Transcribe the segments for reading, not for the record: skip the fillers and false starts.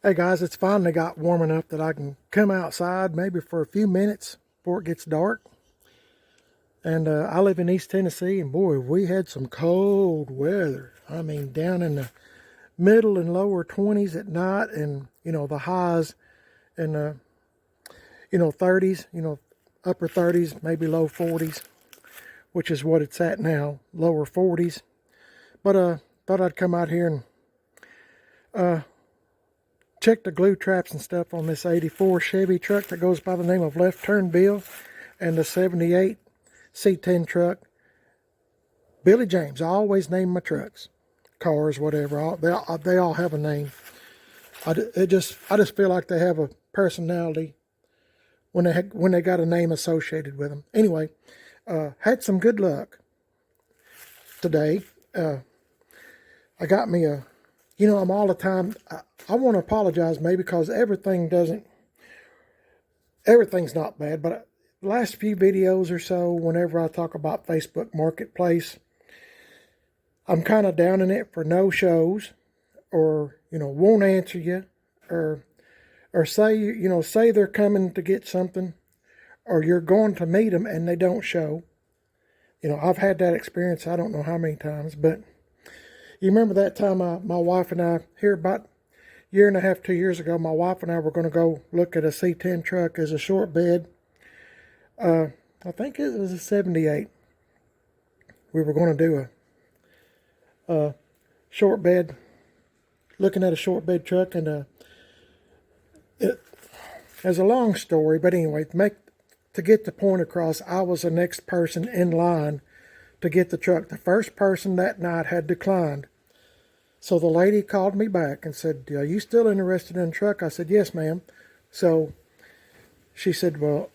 Hey guys, it's finally got warm enough that I can come outside maybe for a few minutes before it gets dark. And I live in East Tennessee, and boy, we had some cold weather. I mean, down in the middle and lower 20s at night, and the highs in the 30s, upper 30s, maybe low 40s, which is what it's at now, lower 40s. But thought I'd come out here and check the glue traps and stuff on this 84 Chevy truck that goes by the name of Left Turn Bill, and the 78 C10 truck. Billy James. I always name my trucks, cars, whatever. They all have a name. I just feel like they have a personality when they got a name associated with them. Anyway, had some good luck today. I got me a. I'm all the time. I want to apologize maybe because everything's not bad, but the last few videos or so, whenever I talk about Facebook Marketplace, I'm kind of down in it for no shows, or won't answer you, or say they're coming to get something, or you're going to meet them and they don't show. I've had that experience I don't know how many times, but you remember that time my wife and I, here about a year and a half, 2 years ago, my wife and I were going to go look at a C10 truck as a short bed. I think it was a 78. We were going to do a short bed, looking at a short bed truck, and it was a long story, but anyway, to get the point across, I was the next person in line to get the truck. The first person that night had declined. So the lady called me back and said, "Are you still interested in the truck?" I said, "Yes, ma'am." So she said, well,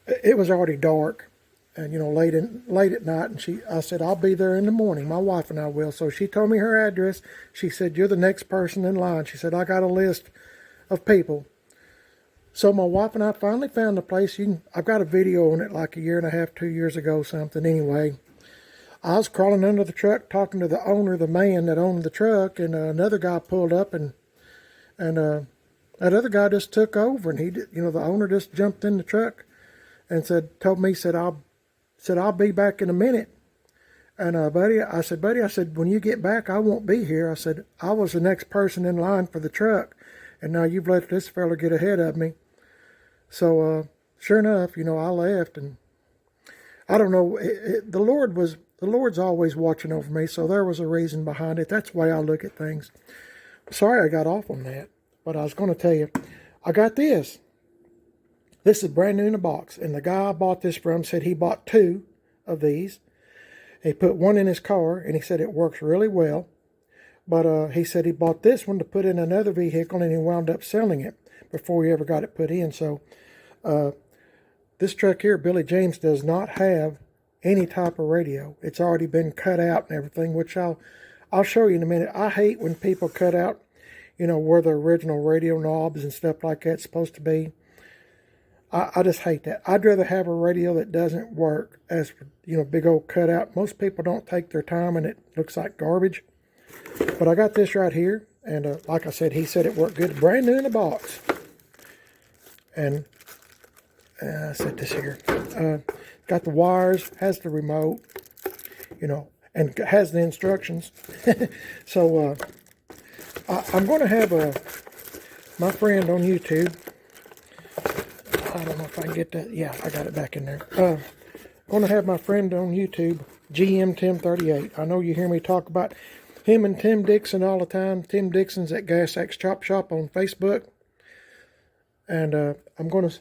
it was already dark and, late at night. And I said, "I'll be there in the morning. My wife and I will." So she told me her address. She said, "You're the next person in line." She said, "I got a list of people." So my wife and I finally found the place. I've got a video on it like a year and a half, 2 years ago, something. Anyway, I was crawling under the truck talking to the owner, the man that owned the truck, and another guy pulled up, and that other guy just took over, and the owner just jumped in the truck and told me, I'll be back in a minute. And buddy, I said, "When you get back, I won't be here." I said, "I was the next person in line for the truck, and now you've let this fella get ahead of me." So sure enough, I left, and I don't know. The Lord's always watching over me, so there was a reason behind it. That's the way I look at things. Sorry I got off on that, but I was going to tell you, I got this. This is brand new in a box, and the guy I bought this from said he bought 2 of these. He put one in his car, and he said it works really well. But he said he bought this one to put in another vehicle, and he wound up selling it before he ever got it put in. So this truck here, Billy James, does not have any type of radio. It's already been cut out and everything, which I'll show you in a minute. I hate when people cut out, where the original radio knobs and stuff like that's supposed to be. I just hate that. I'd rather have a radio that doesn't work as, big old cutout. Most people don't take their time, and it looks like garbage. But I got this right here, and like I said, he said it worked good. Brand new in a box. And I said this here. Got the wires, has the remote, and has the instructions. So I'm going to have my friend on YouTube. I don't know if I can get that. Yeah, I got it back in there. I'm going to have my friend on YouTube, GM Tim 38. I know you hear me talk about him and Tim Dixon all the time. Tim Dixon's at Gas X Chop Shop on Facebook. And I'm going to,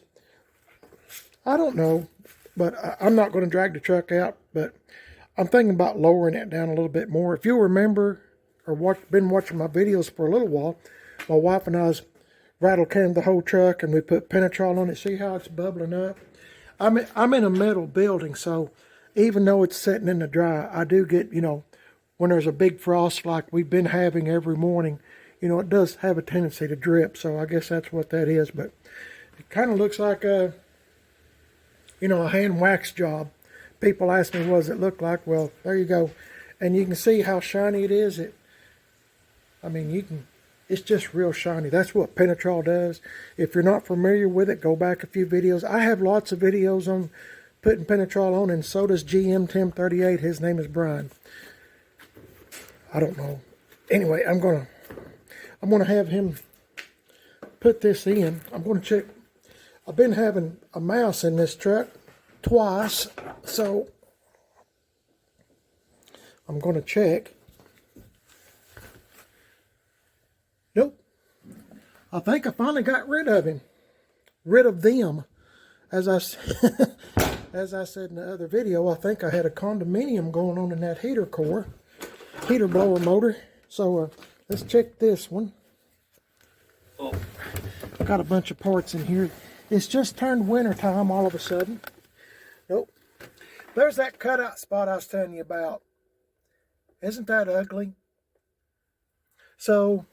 I don't know, but I'm not going to drag the truck out, but I'm thinking about lowering it down a little bit more. If you'll remember, or been watching my videos for a little while, my wife and I's rattle canned the whole truck, and we put penetrol on it. See how it's bubbling up? I'm in a metal building, so even though it's sitting in the dry, I do get, when there's a big frost like we've been having every morning, it does have a tendency to drip. So I guess that's what that is. But it kind of looks like a hand wax job. People ask me, what does it look like? Well, there you go. And you can see how shiny it is. I mean, you can it's just real shiny. That's what penetrol does. If you're not familiar with it, go back a few videos. I have lots of videos on putting penetrol on, and so does GM 1038. His name is Brian. I don't know. Anyway, I'm gonna have him put this in. I'm gonna check. I've been having a mouse in this truck twice, so I'm gonna check. Nope. I think I finally got rid of him. Rid of them. As I as I said in the other video, I think I had a condominium going on in that heater blower motor. So let's check this one. Oh, got a bunch of parts in here. It's just turned winter time all of a sudden. Nope. There's that cutout spot I was telling you about. Isn't that ugly? So,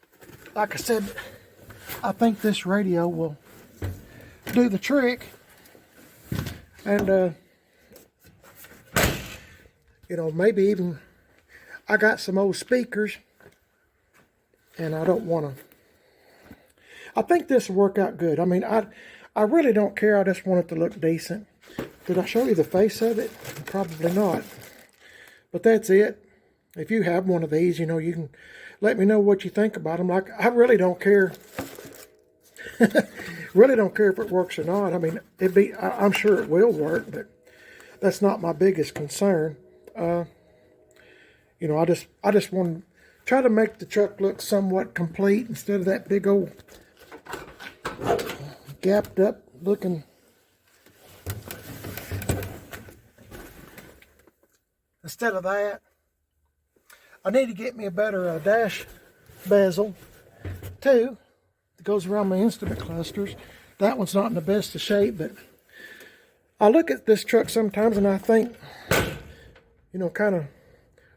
like I said, I think this radio will do the trick. And, you know, maybe even I got some old speakers, and I don't want to. I think this will work out good. I mean, I really don't care. I just want it to look decent. Did I show you the face of it? Probably not. But that's it. If you have one of these, you know, you can let me know what you think about them. Like, I really don't care. Really don't care if it works or not. I mean, I'm sure it will work, but that's not my biggest concern. You know, I just want to try to make the truck look somewhat complete instead of that big old gapped up looking. Instead of that, I need to get me a better dash bezel too. That goes around my instrument clusters. That one's not in the best of shape, but I look at this truck sometimes and I think, you know, kind of,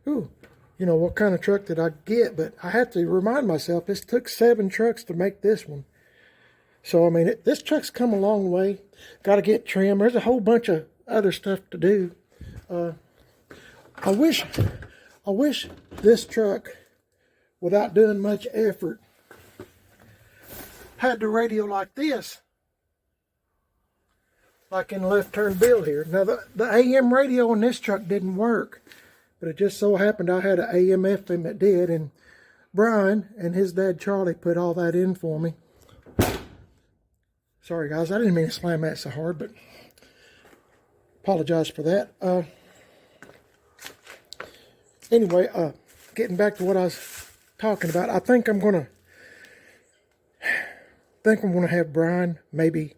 ooh, you know, what kind of truck did I get? But I have to remind myself, this took 7 trucks to make this one. So, I mean, this truck's come a long way. Got to get trimmed. There's a whole bunch of other stuff to do. I wish this truck, without doing much effort, had the radio like this. Like in left turn build here. Now, the AM radio on this truck didn't work. But it just so happened I had an AM FM that did. And Brian and his dad Charlie put all that in for me. Sorry guys, I didn't mean to slam that so hard, but apologize for that. Anyway, getting back to what I was talking about, I think I'm gonna have Brian maybe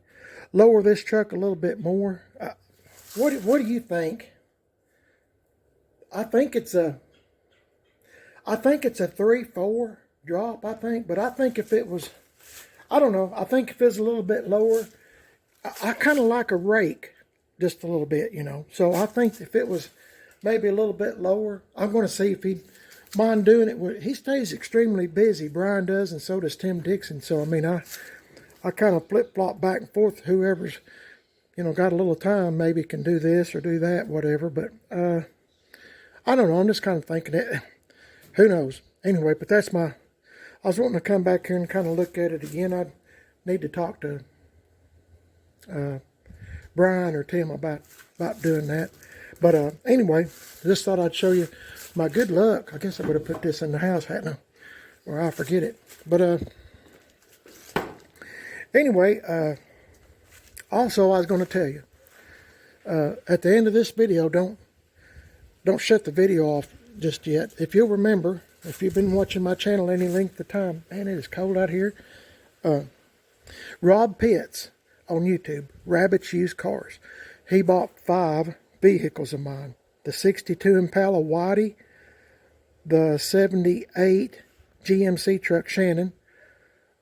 lower this truck a little bit more. What do you think? I think it's a 3-4 drop, I think, but I think if it was, I don't know, I think if it's a little bit lower, I kind of like a rake just a little bit, you know. So I think if it was maybe a little bit lower, I'm going to see if he'd mind doing it. He stays extremely busy, Brian does, and so does Tim Dixon. So, I mean, I kind of flip-flop back and forth. Whoever's, you know, got a little time maybe can do this or do that, whatever. But I don't know. I'm just kind of thinking it. Who knows? Anyway, but that's I was wanting to come back here and kind of look at it again. I'd need to talk to Brian or Tim about doing that. But anyway, just thought I'd show you my good luck. I guess I would have put this in the house, hadn't I? Or I'll forget it. But anyway, also I was going to tell you, at the end of this video, don't shut the video off just yet. If you'll remember, if you've been watching my channel any length of time, man, it is cold out here. Rob Pitts on YouTube, Rabbits Used Cars. He bought 5 vehicles of mine. The 62 Impala Whitey, the 78 GMC truck Shannon,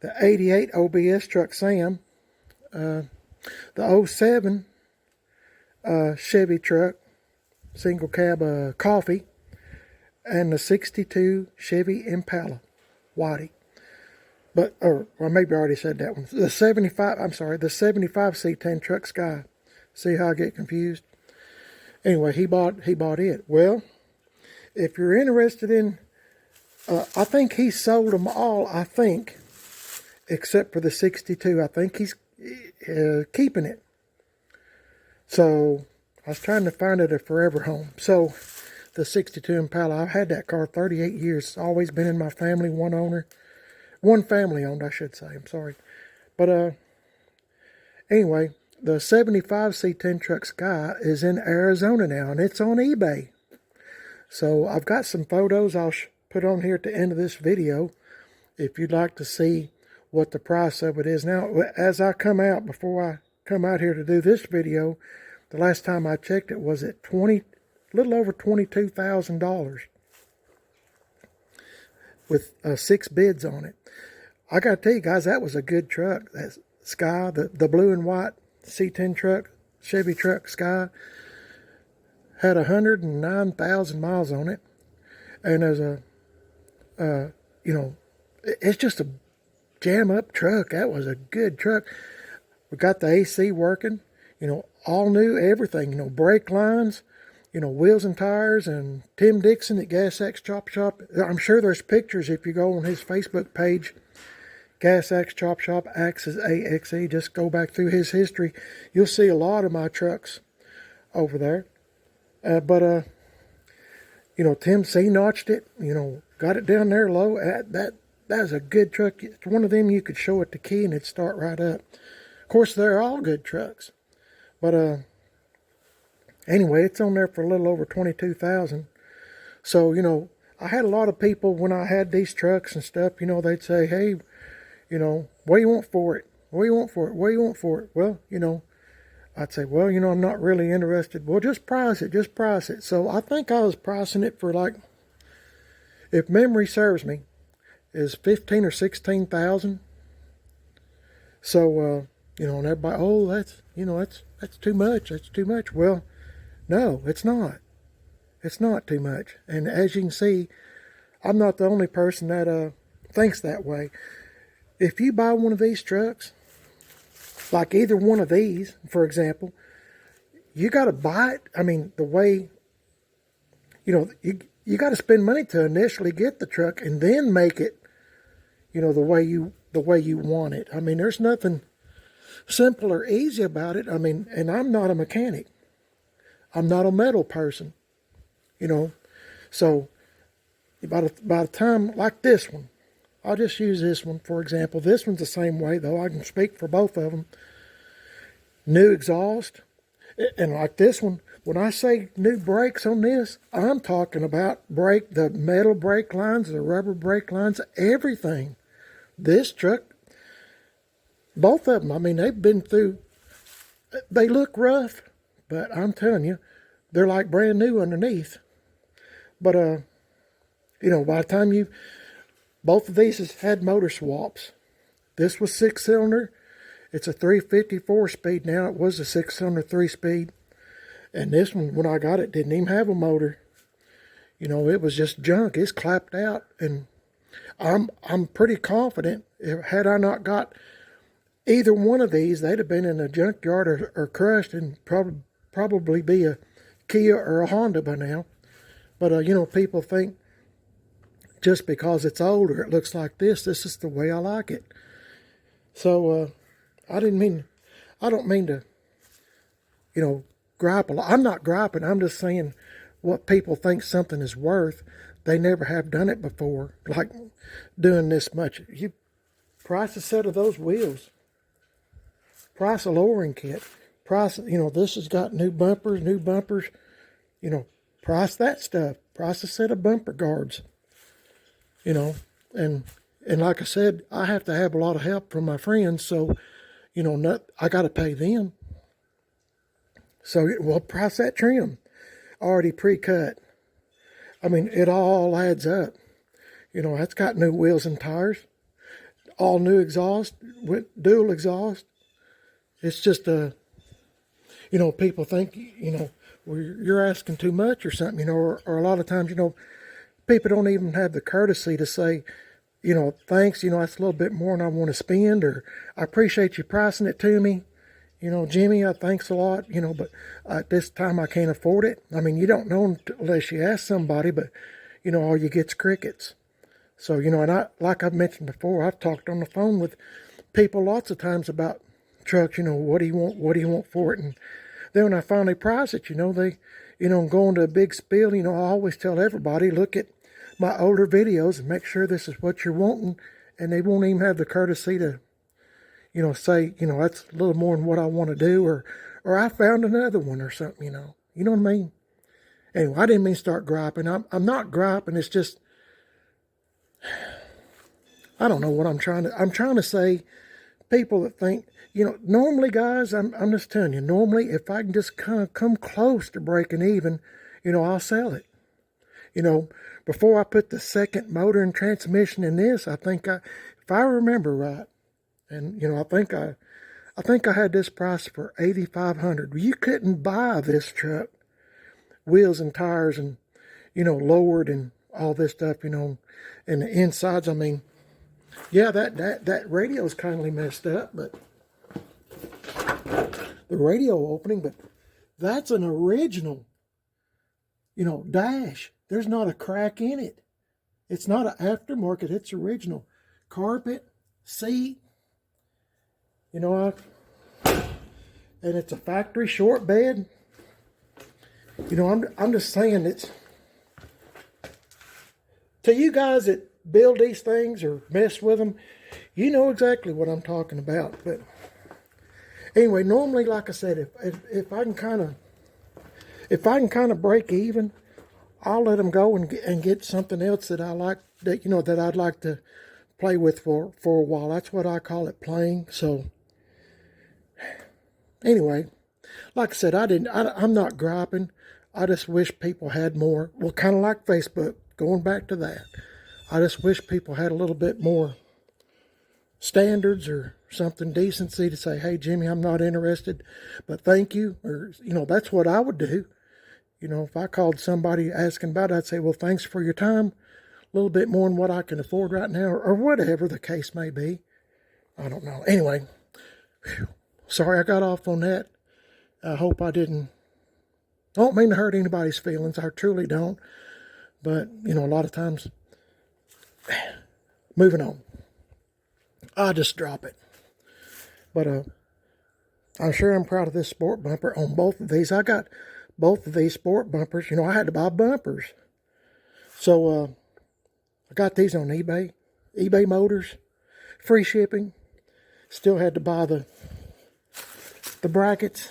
the 88 OBS truck Sam, the 07 Chevy truck, single cab Coffee, and the 62 Chevy Impala Whitey. But, or maybe I already said that one. The 75 C10 truck Skye. See how I get confused? Anyway, he bought it. Well, if you're interested in I think he sold them all, I think, except for the 62. I think he's keeping it. So I was trying to find it a forever home. So the 62 Impala, I've had that car 38 years. It's always been in my family, one owner. One family owned, I should say. I'm sorry. But anyway, the 75 C10 truck Skye is in Arizona now, and it's on eBay. So I've got some photos I'll put on here at the end of this video if you'd like to see what the price of it is. Now, as I come out, before I come out here to do this video, the last time I checked it was at a little over $22,000 with 6 bids on it. I got to tell you guys, that was a good truck. That Skye, the blue and white C10 truck, Chevy truck Skye, had 109,000 miles on it. And as a, you know, it's just a jam up truck. That was a good truck. We got the AC working, you know, all new everything, you know, brake lines, you know, wheels and tires, and Tim Dixon at Gas X Chop Shop. I'm sure there's pictures if you go on his Facebook page, Gas X Chop Shop, Axis AXE. Just go back through his history. You'll see a lot of my trucks over there. But you know, Tim C-notched it, you know, got it down there low. That was a good truck. It's one of them you could show it the key and it'd start right up. Of course, they're all good trucks. But anyway, it's on there for a little over $22,000. So, you know, I had a lot of people when I had these trucks and stuff, you know, they'd say, hey, you know, what do you want for it? What do you want for it? What do you want for it? Well, you know, I'd say, well, you know, I'm not really interested. Well, just price it. Just price it. So I think I was pricing it for, like, if memory serves me, is 15 or 16,000. So, you know, and everybody, oh, that's, you know, that's too much. That's too much. Well, no, it's not. It's not too much. And as you can see, I'm not the only person that thinks that way. If you buy one of these trucks, like either one of these, for example, you got to buy it. I mean, the way, you know, you got to spend money to initially get the truck and then make it, you know, the way you want it. I mean, there's nothing simple or easy about it. I mean, and I'm not a mechanic. I'm not a metal person, you know. So by the time, like this one, I'll just use this one for example. This one's the same way, though. I can speak for both of them. New exhaust. And like this one, when I say new brakes on this, I'm talking about the metal brake lines, the rubber brake lines, everything. This truck, both of them, I mean, they've been through, they look rough, but I'm telling you, they're like brand new underneath. But, you know, by the time both of these has had motor swaps. This was 6-cylinder. It's a 354 speed now. It was a 6-cylinder 3-speed. And this one, when I got it, didn't even have a motor. You know, it was just junk. It's clapped out. And I'm pretty confident, had I not got either one of these, they'd have been in a junkyard or crushed and probably be a Kia or a Honda by now. But, you know, people think just because it's older, it looks like this is the way I like it. So, I don't mean to, you know, gripe a lot. I'm not griping. I'm just saying what people think something is worth. They never have done it before, like doing this much. You price a set of those wheels. Price a lowering kit. Price, you know, this has got new bumpers, you know, price that stuff. Price a set of bumper guards. You know, and like I said, I have to have a lot of help from my friends, so, you know, I got to pay them. So, well, price that trim, already pre-cut. I mean, it all adds up. You know, that's got new wheels and tires, all new exhaust, with dual exhaust. It's just you know, people think, you know, well, you're asking too much or something, you know, or a lot of times, you know, people don't even have the courtesy to say, you know, thanks, you know, that's a little bit more than I want to spend, or I appreciate you pricing it to me. You know, Jimmy, thanks a lot, you know, but at this time I can't afford it. I mean, you don't know unless you ask somebody, but, you know, all you get's crickets. So, you know, and like I've mentioned before, I've talked on the phone with people lots of times about trucks, you know, what do you want for it? And then when I finally price it, you know, I'm going to a big spiel, you know, I always tell everybody, look at my older videos and make sure this is what you're wanting. And they won't even have the courtesy to, you know, say, you know, that's a little more than what I want to do, or I found another one or something, you know. You know what I mean? Anyway, I didn't mean to start griping. I'm not griping. It's just, I don't know what I'm trying to say. People that think, you know, normally, guys, I'm just telling you, normally, if I can just kind of come close to breaking even, you know, I'll sell it. You know, before I put the second motor and transmission in this, I think if I remember right, and, you know, I think I had this price for $8,500. You couldn't buy this truck, wheels and tires and, you know, lowered and all this stuff, you know, and the insides. I mean, yeah, that radio's kindly messed up, but the radio opening, but that's an original, you know, dash. There's not a crack in it. It's not an aftermarket. It's original. Carpet, seat, you know, and it's a factory short bed. You know, I'm just saying, it's to you guys that build these things or mess with them, you know exactly what I'm talking about. But anyway, normally, like I said, if I can kind of break even, I'll let them go and get something else that I like, that, you know, that I'd like to play with for a while. That's what I call it, playing. So anyway, like I said, I'm not griping. I just wish people had more. Well, kind of like Facebook, going back to that. I just wish people had a little bit more standards or something, decency to say, hey, Jimmy, I'm not interested, but thank you. Or, you know, that's what I would do. You know, if I called somebody asking about it, I'd say, well, thanks for your time. A little bit more than what I can afford right now, or whatever the case may be. I don't know. Anyway, sorry I got off on that. I hope I don't mean to hurt anybody's feelings. I truly don't. But, you know, a lot of times, moving on. I just drop it. But I'm sure I'm proud of this sport bumper on both of these. I got both of these sport bumpers. You know, I had to buy bumpers. So I got these on eBay. EBAYMOTORS. Free shipping. Still had to buy the brackets,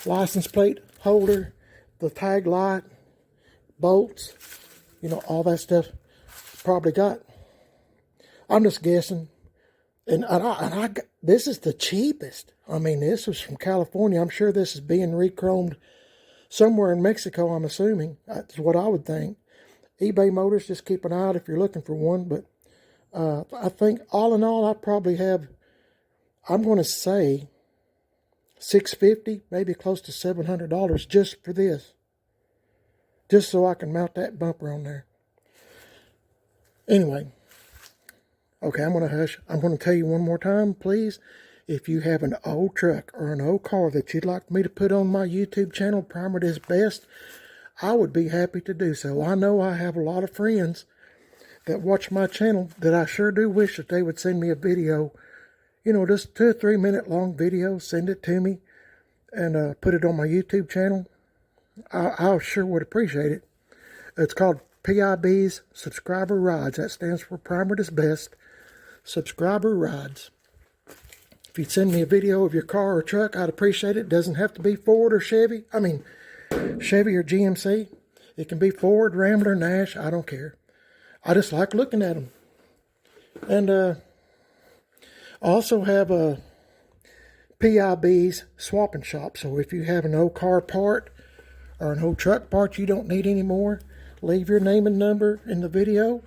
license plate holder, the tag light, bolts, you know, all that stuff. Probably got, I'm just guessing, and I got, this is the cheapest. I mean, this was from California. I'm sure this is being rechromed somewhere in Mexico, I'm assuming. That's what I would think. EBAYMOTORS, just keep an eye out if you're looking for one. But I think all in all, I probably have, I'm going to say, $650, maybe close to $700 just for this. Just so I can mount that bumper on there. Anyway, okay, I'm going to hush. I'm going to tell you one more time, please. If you have an old truck or an old car that you'd like me to put on my YouTube channel, Primer Is Best, I would be happy to do so. I know I have a lot of friends that watch my channel that I sure do wish that they would send me a video, you know, just 2 or 3 minute long video, send it to me and put it on my YouTube channel. I sure would appreciate it. It's called PIB's Subscriber Rides. That stands for Primer Is Best Subscriber Rides. If you'd send me a video of your car or truck, I'd appreciate it. It doesn't have to be Ford or Chevy. I mean, Chevy or GMC. It can be Ford, Rambler, Nash. I don't care. I just like looking at them. And I also have a PIB's swapping shop. So if you have an old car part or an old truck part you don't need anymore, leave your name and number in the video.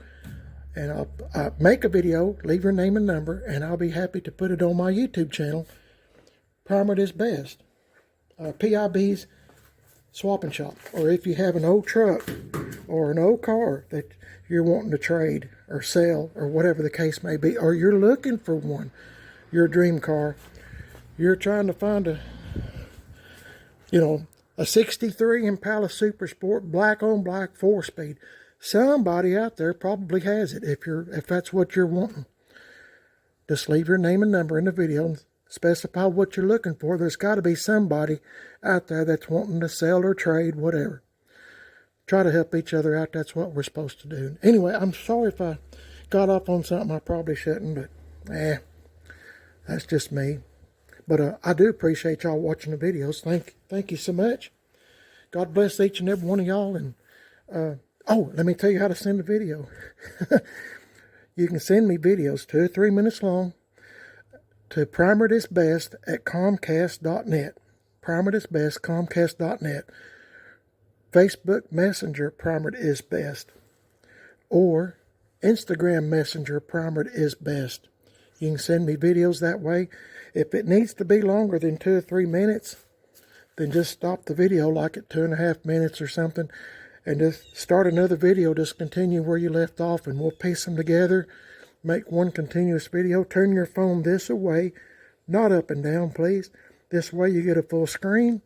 And I'll make a video, leave your name and number, and I'll be happy to put it on my YouTube channel. Primer Is Best. PIB's swapping shop. Or if you have an old truck or an old car that you're wanting to trade or sell or whatever the case may be, or you're looking for one, your dream car, you're trying to find a 63 Impala Super Sport, black on black, 4-speed, somebody out there probably has it. If that's what you're wanting, just leave your name and number in the video and specify what you're looking for. There's got to be somebody out there that's wanting to sell or trade, whatever. Try to help each other out. That's what we're supposed to do. Anyway, I'm sorry if I got off on something I probably shouldn't, but that's just me. But I do appreciate y'all watching the videos. Thank you so much. God bless each and every one of y'all. And oh, let me tell you how to send a video. You can send me videos 2 or 3 minutes long to primerithisbest@comcast.net. Primerithisbest, comcast.net. Facebook Messenger, primerithisbest. Or Instagram Messenger, primerithisbest. You can send me videos that way. If it needs to be longer than 2 or 3 minutes, then just stop the video like at 2.5 minutes or something, and just start another video. Just continue where you left off, and we'll piece them together, make one continuous video. Turn your phone this way, not up and down, please. This way you get a full screen,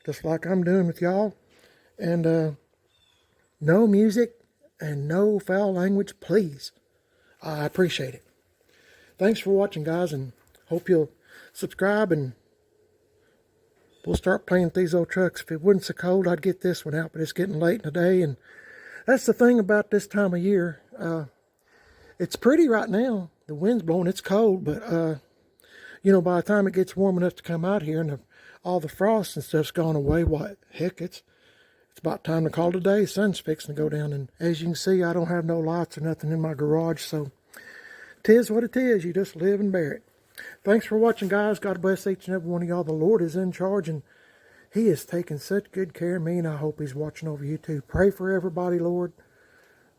just like I'm doing with y'all. And no music and no foul language, please. I appreciate it. Thanks for watching, guys, and hope you'll subscribe, and we'll start playing with these old trucks. If it wasn't so cold, I'd get this one out, but it's getting late in the day, and that's the thing about this time of year. It's pretty right now. The wind's blowing. It's cold, but, you know, by the time it gets warm enough to come out here and all the frost and stuff's gone away, what, heck, it's about time to call it a day. The sun's fixing to go down, and as you can see, I don't have no lights or nothing in my garage, so 'tis what it is. You just live and bear it. Thanks for watching, guys. God bless each and every one of y'all. The Lord is in charge, and He is taking such good care of me, and I hope He's watching over you too. Pray for everybody, Lord.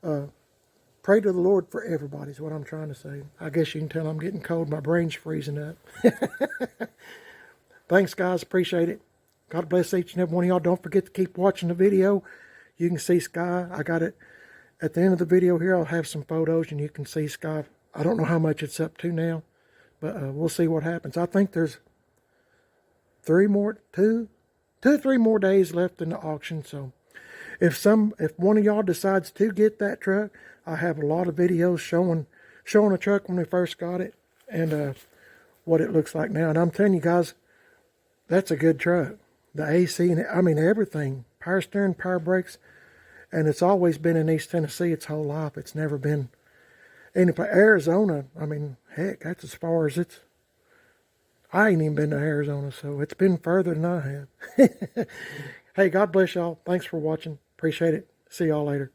Pray to the Lord for everybody is what I'm trying to say. I guess you can tell I'm getting cold. My brain's freezing up. Thanks, guys. Appreciate it. God bless each and every one of y'all. Don't forget to keep watching the video. You can see Skye. I got it at the end of the video here. I'll have some photos, and you can see Skye. I don't know how much it's up to now, but we'll see what happens. I think there's 2 or 3 more days left in the auction. So if one of y'all decides to get that truck, I have a lot of videos showing the truck when we first got it, and what it looks like now. And I'm telling you guys, that's a good truck. The AC, and I mean everything, power steering, power brakes, and it's always been in East Tennessee its whole life. It's never been any Arizona. I mean, heck, that's as far as it's. I ain't even been to Arizona, so it's been further than I have. Hey, God bless y'all. Thanks for watching. Appreciate it. See y'all later.